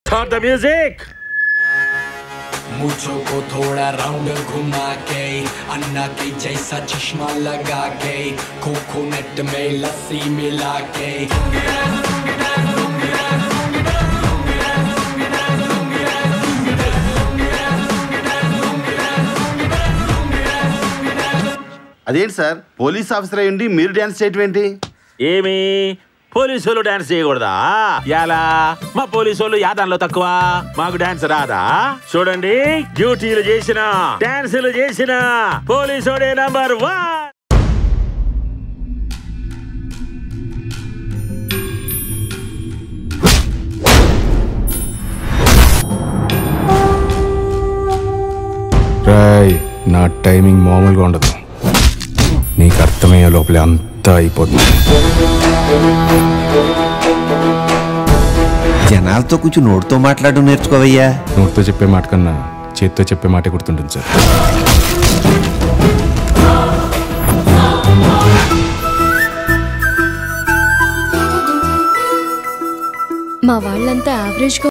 Start the music. मुझको को थोड़ा राउंड घुमा के अन्ना के जैसा चश्मा लगा के कोकोनट में लस्सी मिला के అదేంటి సార్ పోలీస్ ఆఫీసర్ అయ్యండి మీరు డాన్స్ చేయటం ఏంటి? ఏమి పోలీసులు డాన్స్ చేయకూడదా? ఎలా మా పోలీసులు యాదాన్లో తక్కువ, మాకు డాన్స్ రాదా? చూడండి, డ్యూటీలు చేసిన డాన్సులు చేసిన పోలీసుడే నంబర్ 1. రాయ్, నా టైమింగ్ మామూలుగా ఉండదు. నీకు అర్థమయ్యే లోపలే అంతా అయిపోతుంది. జనాలతో కూర్చొని నోటితో మాట్లాడడం నేర్చుకోవయ్యా. నోటితో చెప్పే మాట కన్నా చేతితో చెప్పే మాటే గుర్తుంటుంది సార్. మా వాళ్ళంతా యావరేజ్గా